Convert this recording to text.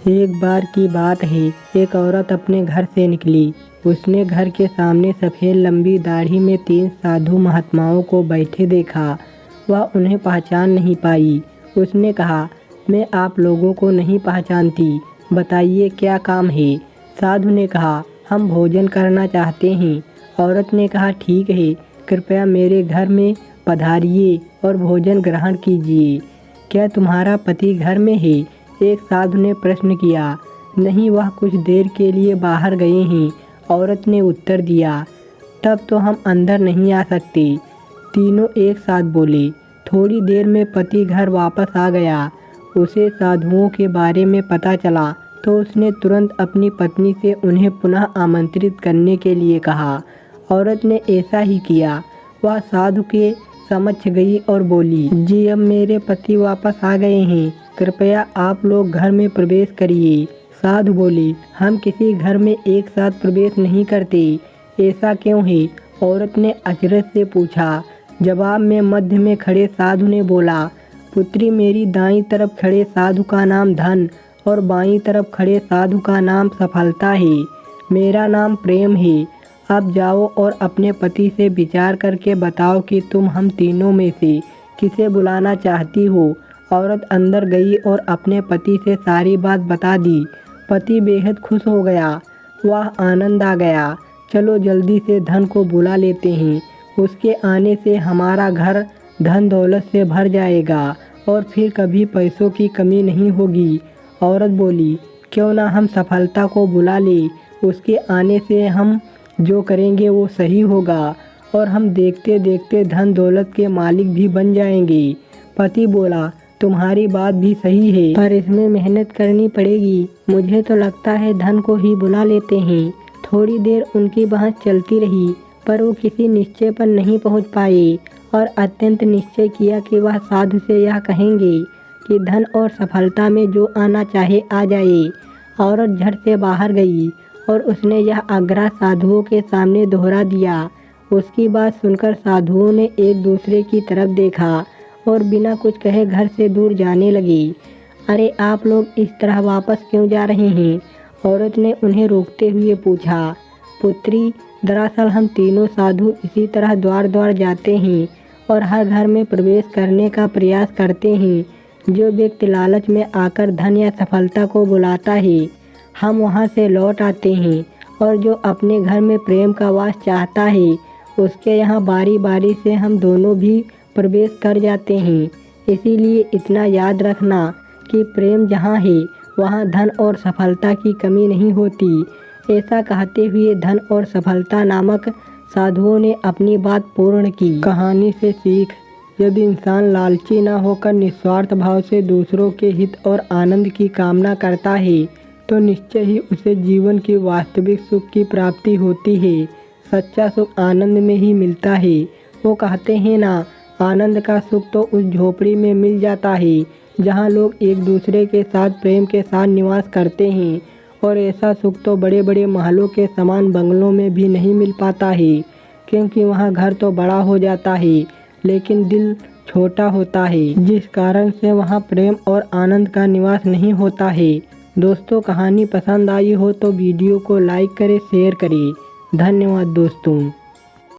एक बार की बात है, एक औरत अपने घर से निकली। उसने घर के सामने सफ़ेद लंबी दाढ़ी में 3 साधु महात्माओं को बैठे देखा। वह उन्हें पहचान नहीं पाई। उसने कहा, मैं आप लोगों को नहीं पहचानती, बताइए क्या काम है। साधु ने कहा, हम भोजन करना चाहते हैं। औरत ने कहा, ठीक है, कृपया मेरे घर में पधारिए और भोजन ग्रहण कीजिए। क्या तुम्हारा पति घर में है? एक साधु ने प्रश्न किया। नहीं, वह कुछ देर के लिए बाहर गए हैं, औरत ने उत्तर दिया। तब तो हम अंदर नहीं आ सकते, तीनों एक साथ बोले। थोड़ी देर में पति घर वापस आ गया। उसे साधुओं के बारे में पता चला तो उसने तुरंत अपनी पत्नी से उन्हें पुनः आमंत्रित करने के लिए कहा। औरत ने ऐसा ही किया। वह साधु के समक्ष गई और बोली, जी अब मेरे पति वापस आ गए हैं, कृपया आप लोग घर में प्रवेश करिए। साधु बोले, हम किसी घर में एक साथ प्रवेश नहीं करते, ऐसा क्यों है? औरत ने अचरज से पूछा। जवाब में मध्य में खड़े साधु ने बोला, पुत्री, मेरी दाईं तरफ खड़े साधु का नाम धन और बाईं तरफ खड़े साधु का नाम सफलता है। मेरा नाम प्रेम है। अब जाओ और अपने पति से विचार करके बताओ कि तुम हम तीनों में से किसे बुलाना चाहती हो। औरत अंदर गई और अपने पति से सारी बात बता दी। पति बेहद खुश हो गया। वह आनंद आ गया। चलो जल्दी से धन को बुला लेते हैं, उसके आने से हमारा घर धन दौलत से भर जाएगा और फिर कभी पैसों की कमी नहीं होगी। औरत बोली, क्यों ना हम सफलता को बुला ले, उसके आने से हम जो करेंगे वो सही होगा और हम देखते देखते धन दौलत के मालिक भी बन जाएंगे। पति बोला, तुम्हारी बात भी सही है, पर इसमें मेहनत करनी पड़ेगी। मुझे तो लगता है धन को ही बुला लेते हैं। थोड़ी देर उनकी बहस चलती रही, पर वो किसी निश्चय पर नहीं पहुंच पाए और अत्यंत निश्चय किया कि वह साधु से यह कहेंगे कि धन और सफलता में जो आना चाहे आ जाए। औरत झट से बाहर गई और उसने यह आग्रह साधुओं के सामने दोहरा दिया। उसकी बात सुनकर साधुओं ने एक दूसरे की तरफ देखा और बिना कुछ कहे घर से दूर जाने लगे। अरे आप लोग इस तरह वापस क्यों जा रहे हैं? औरत ने उन्हें रोकते हुए पूछा। पुत्री, दरअसल हम तीनों साधु इसी तरह द्वार द्वार जाते हैं और हर घर में प्रवेश करने का प्रयास करते हैं। जो व्यक्ति लालच में आकर धन या सफलता को बुलाता है, हम वहाँ से लौट आते हैं, और जो अपने घर में प्रेम का वास चाहता है, उसके यहाँ बारी बारी से हम दोनों भी प्रवेश कर जाते हैं। इसीलिए इतना याद रखना कि प्रेम जहाँ है वहाँ धन और सफलता की कमी नहीं होती। ऐसा कहते हुए धन और सफलता नामक साधुओं ने अपनी बात पूर्ण की। कहानी से सीख, यदि इंसान लालची न होकर निस्वार्थ भाव से दूसरों के हित और आनंद की कामना करता है तो निश्चय ही उसे जीवन की वास्तविक सुख की प्राप्ति होती है। सच्चा सुख आनंद में ही मिलता है। वो कहते हैं ना, आनंद का सुख तो उस झोपड़ी में मिल जाता है जहाँ लोग एक दूसरे के साथ प्रेम के साथ निवास करते हैं, और ऐसा सुख तो बड़े बड़े महलों के समान बंगलों में भी नहीं मिल पाता है, क्योंकि वहाँ घर तो बड़ा हो जाता है लेकिन दिल छोटा होता है, जिस कारण से वहाँ प्रेम और आनंद का निवास नहीं होता है। दोस्तों, कहानी पसंद आई हो तो वीडियो को लाइक करें, शेयर करें। धन्यवाद दोस्तों।